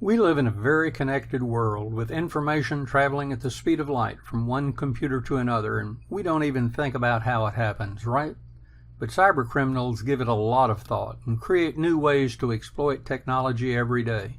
We live in a very connected world with information traveling at the speed of light from one computer to another, and we don't even think about how it happens, right? But cybercriminals give it a lot of thought and create new ways to exploit technology every day.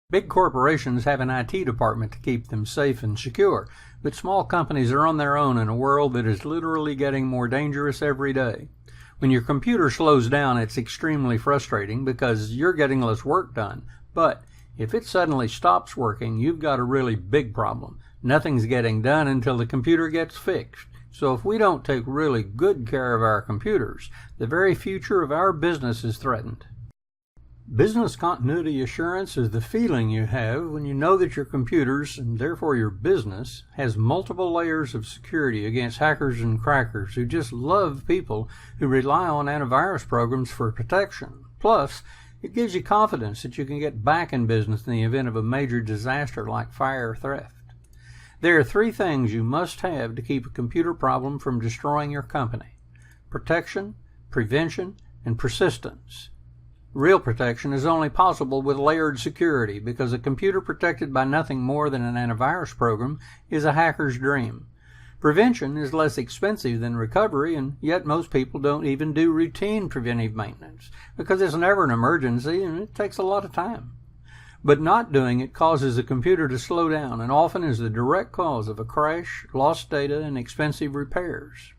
Big corporations have an IT department to keep them safe and secure, but small companies are on their own in a world that is literally getting more dangerous every day. When your computer slows down, it's extremely frustrating because you're getting less work done, but if it suddenly stops working, you've got a really big problem. Nothing's getting done until the computer gets fixed. So if we don't take really good care of our computers, the very future of our business is threatened. Business continuity assurance is the feeling you have when you know that your computers, and therefore your business, has multiple layers of security against hackers and crackers who just love people who rely on antivirus programs for protection. Plus, it gives you confidence that you can get back in business in the event of a major disaster like fire or theft. There are 3 things you must have to keep a computer problem from destroying your company: protection, prevention, and persistence. Real protection is only possible with layered security because a computer protected by nothing more than an antivirus program is a hacker's dream. Prevention is less expensive than recovery, and yet most people don't even do routine preventive maintenance because it's never an emergency and it takes a lot of time. But not doing it causes a computer to slow down and often is the direct cause of a crash, lost data, and expensive repairs.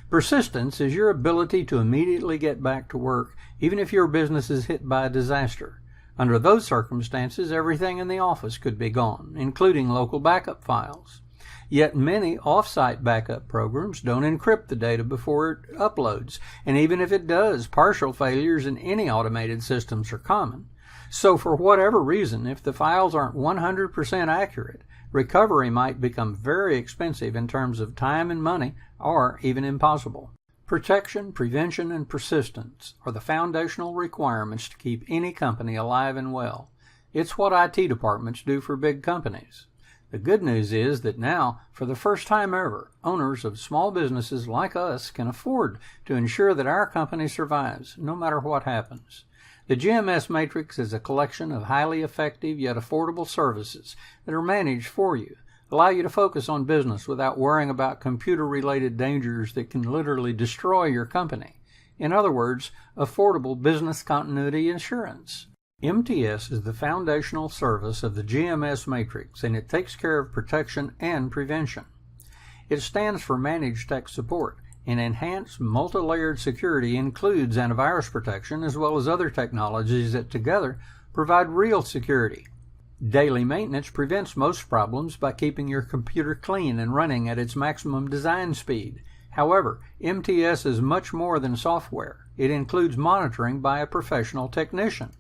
Persistence is your ability to immediately get back to work even if your business is hit by a disaster. Under those circumstances, everything in the office could be gone, including local backup files. Yet many off-site backup programs don't encrypt the data before it uploads, and even if it does, partial failures in any automated systems are common. So for whatever reason, if the files aren't 100% accurate, recovery might become very expensive in terms of time and money, or even impossible. Protection, prevention, and persistence are the foundational requirements to keep any company alive and well. It's what IT departments do for big companies. The good news is that now, for the first time ever, owners of small businesses like us can afford to ensure that our company survives, no matter what happens. The GMS Matrix is a collection of highly effective yet affordable services that are managed for you, allow you to focus on business without worrying about computer-related dangers that can literally destroy your company. In other words, affordable business continuity insurance. MTS is the foundational service of the GMS Matrix, and it takes care of protection and prevention. It stands for Managed Tech Support, and enhanced multi-layered security includes antivirus protection as well as other technologies that together provide real security. Daily maintenance prevents most problems by keeping your computer clean and running at its maximum design speed. However, MTS is much more than software. It includes monitoring by a professional technician.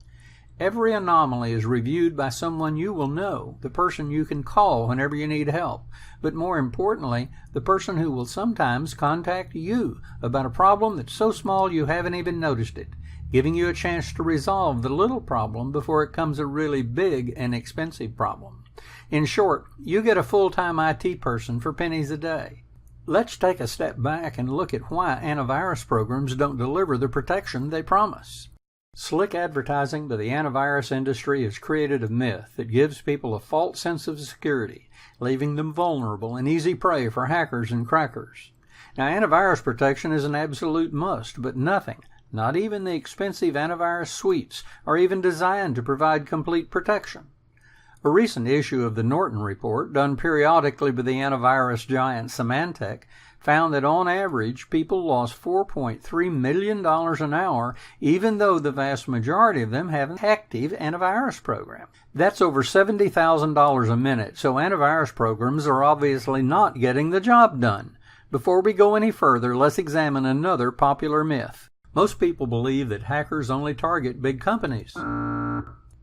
Every anomaly is reviewed by someone you will know, the person you can call whenever you need help, but more importantly, the person who will sometimes contact you about a problem that's so small you haven't even noticed it, giving you a chance to resolve the little problem before it becomes a really big and expensive problem. In short, you get a full-time IT person for pennies a day. Let's take a step back and look at why antivirus programs don't deliver the protection they promise. Slick advertising by the antivirus industry has created a myth that gives people a false sense of security, leaving them vulnerable and easy prey for hackers and crackers. Now, antivirus protection is an absolute must, but nothing, not even the expensive antivirus suites, are even designed to provide complete protection. A recent issue of the Norton Report, done periodically by the antivirus giant Symantec, found that on average people lost $4.3 million an hour, even though the vast majority of them have an active antivirus program. That's over $70,000 a minute, so antivirus programs are obviously not getting the job done. Before we go any further, let's examine another popular myth. Most people believe that hackers only target big companies.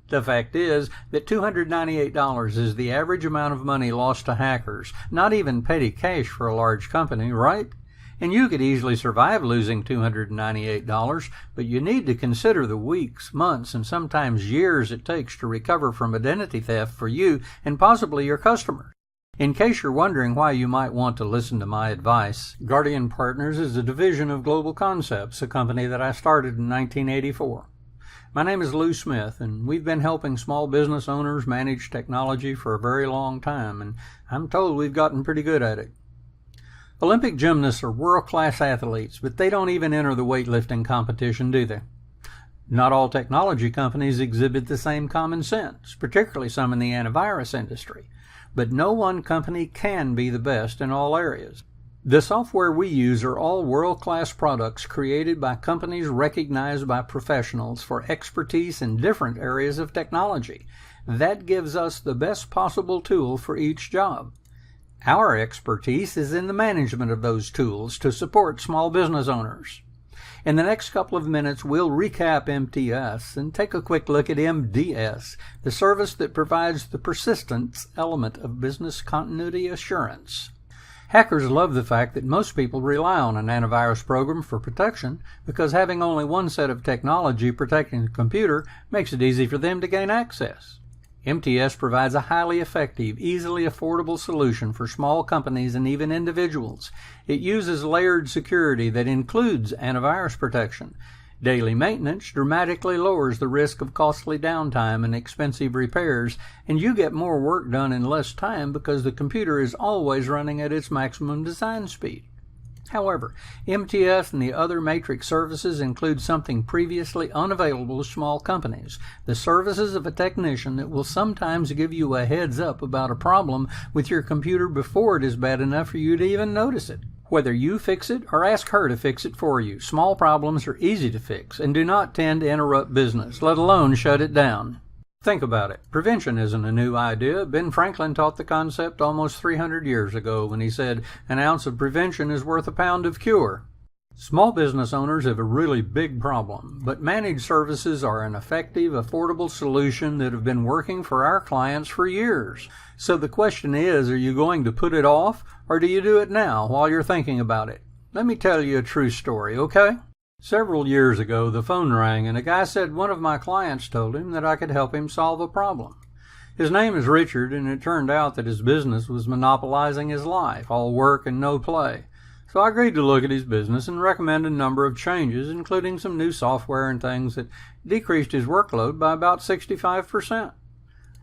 The fact is that $298 is the average amount of money lost to hackers, not even petty cash for a large company, right? And you could easily survive losing $298, but you need to consider the weeks, months, and sometimes years it takes to recover from identity theft for you and possibly your customers. In case you're wondering why you might want to listen to my advice, Guardian Partners is a division of Global Concepts, a company that I started in 1984. My name is Lou Smith, and we've been helping small business owners manage technology for a very long time, and I'm told we've gotten pretty good at it. Olympic gymnasts are world-class athletes, but they don't even enter the weightlifting competition, do they? Not all technology companies exhibit the same common sense, particularly some in the antivirus industry. But no one company can be the best in all areas. The software we use are all world-class products created by companies recognized by professionals for expertise in different areas of technology. That gives us the best possible tool for each job. Our expertise is in the management of those tools to support small business owners. In the next couple of minutes, we'll recap MTS and take a quick look at MDS, the service that provides the persistence element of business continuity assurance. Hackers love the fact that most people rely on an antivirus program for protection because having only one set of technology protecting the computer makes it easy for them to gain access. MTS provides a highly effective, easily affordable solution for small companies and even individuals. It uses layered security that includes antivirus protection. Daily maintenance dramatically lowers the risk of costly downtime and expensive repairs, and you get more work done in less time because the computer is always running at its maximum design speed. However, MTS and the other Matrix services include something previously unavailable to small companies, the services of a technician that will sometimes give you a heads up about a problem with your computer before it is bad enough for you to even notice it. Whether you fix it or ask her to fix it for you, small problems are easy to fix and do not tend to interrupt business, let alone shut it down. Think about it. Prevention isn't a new idea. Ben Franklin taught the concept almost 300 years ago when he said, "An ounce of prevention is worth a pound of cure." Small business owners have a really big problem, but managed services are an effective, affordable solution that have been working for our clients for years. So the question is, are you going to put it off, or do you do it now while you're thinking about it? Let me tell you a true story, okay? Several years ago, the phone rang, and a guy said one of my clients told him that I could help him solve a problem. His name is Richard, and it turned out that his business was monopolizing his life, all work and no play. So I agreed to look at his business and recommend a number of changes, including some new software and things that decreased his workload by about 65%.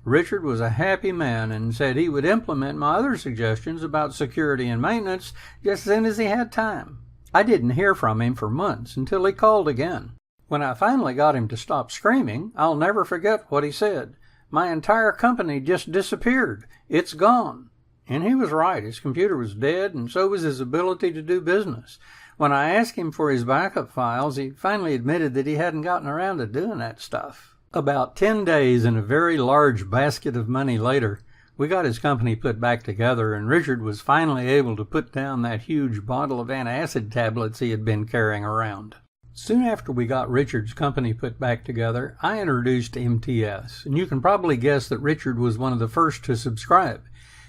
Richard was a happy man and said he would implement my other suggestions about security and maintenance just as soon as he had time. I didn't hear from him for months until he called again. When I finally got him to stop screaming, I'll never forget what he said. "My entire company just disappeared. It's gone." And he was right. His computer was dead, and so was his ability to do business. When I asked him for his backup files, he finally admitted that he hadn't gotten around to doing that stuff. About 10 days and a very large basket of money later, we got his company put back together, and Richard was finally able to put down that huge bottle of antacid tablets he had been carrying around. Soon after we got Richard's company put back together, I introduced MTS, and you can probably guess that Richard was one of the first to subscribe.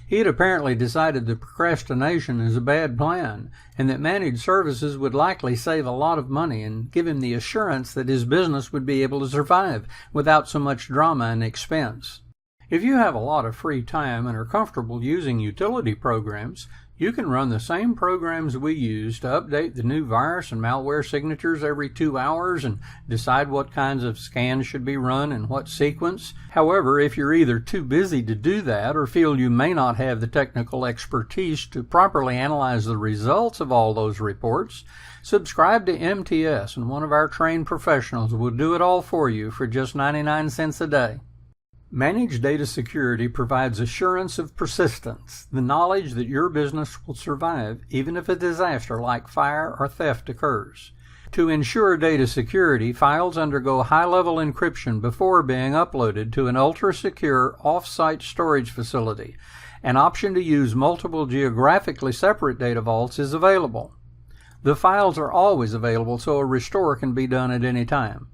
He had apparently decided that procrastination is a bad plan, and that managed services would likely save a lot of money and give him the assurance that his business would be able to survive without so much drama and expense. If you have a lot of free time and are comfortable using utility programs, you can run the same programs we use to update the new virus and malware signatures every 2 hours and decide what kinds of scans should be run in what sequence. However, if you're either too busy to do that or feel you may not have the technical expertise to properly analyze the results of all those reports, subscribe to MTS and one of our trained professionals will do it all for you for just 99 cents a day. Managed data security provides assurance of persistence, the knowledge that your business will survive even if a disaster like fire or theft occurs. To ensure data security, files undergo high-level encryption before being uploaded to an ultra-secure off-site storage facility. An option to use multiple geographically separate data vaults is available. The files are always available so a restore can be done at any time.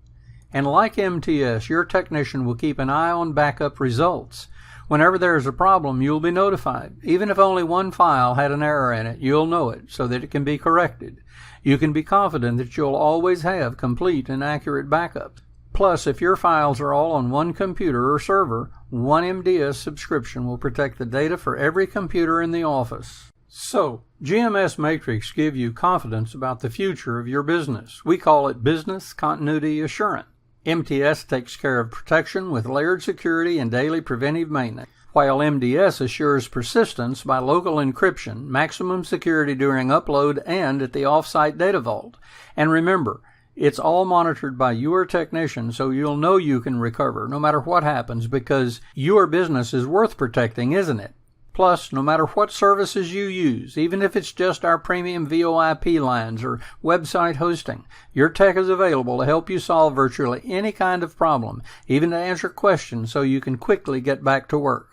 And like MTS, your technician will keep an eye on backup results. Whenever there is a problem, you'll be notified. Even if only one file had an error in it, you'll know it so that it can be corrected. You can be confident that you'll always have complete and accurate backups. Plus, if your files are all on one computer or server, one MDS subscription will protect the data for every computer in the office. So, GMS Matrix gives you confidence about the future of your business. We call it Business Continuity Assurance. MTS takes care of protection with layered security and daily preventive maintenance, while MDS assures persistence by local encryption, maximum security during upload and at the off-site data vault. And remember, it's all monitored by your technician, so you'll know you can recover no matter what happens, because your business is worth protecting, isn't it? Plus, no matter what services you use, even if it's just our premium VoIP lines or website hosting, your tech is available to help you solve virtually any kind of problem, even to answer questions so you can quickly get back to work.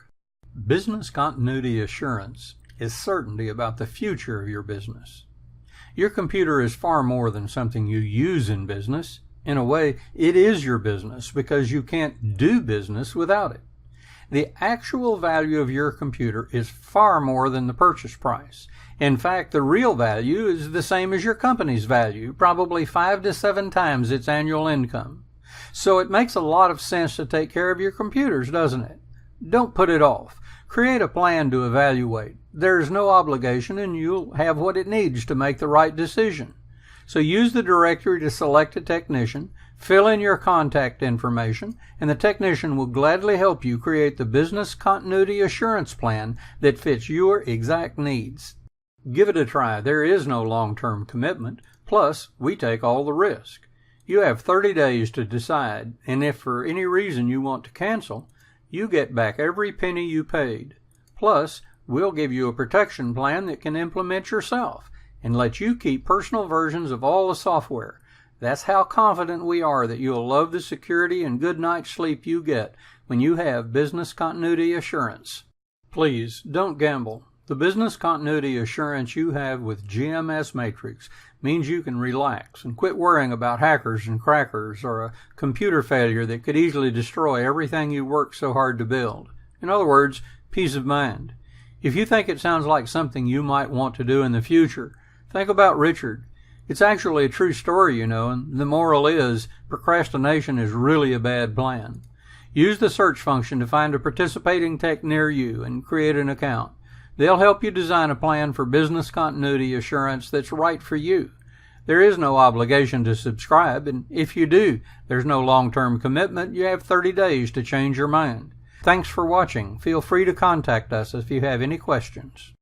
Business continuity assurance is certainty about the future of your business. Your computer is far more than something you use in business. In a way, it is your business because you can't do business without it. The actual value of your computer is far more than the purchase price. In fact, the real value is the same as your company's value, probably 5 to 7 times its annual income. So it makes a lot of sense to take care of your computers, doesn't it? Don't put it off. Create a plan to evaluate. There's no obligation, and you'll have what it needs to make the right decision. So use the directory to select a technician, fill in your contact information, and the technician will gladly help you create the business continuity assurance plan that fits your exact needs. Give it a try. There is no long-term commitment. Plus, we take all the risk. You have 30 days to decide, and if for any reason you want to cancel, you get back every penny you paid. Plus, we'll give you a protection plan that can implement yourself and let you keep personal versions of all the software. That's how confident we are that you'll love the security and good night's sleep you get when you have business continuity assurance. Please, don't gamble. The business continuity assurance you have with GMS Matrix means you can relax and quit worrying about hackers and crackers or a computer failure that could easily destroy everything you worked so hard to build. In other words, peace of mind. If you think it sounds like something you might want to do in the future, think about Richard. It's actually a true story, and the moral is procrastination is really a bad plan. Use the search function to find a participating tech near you and create an account. They'll help you design a plan for business continuity assurance that's right for you. There is no obligation to subscribe, and if you do, there's no long-term commitment. You have 30 days to change your mind. Thanks for watching. Feel free to contact us if you have any questions.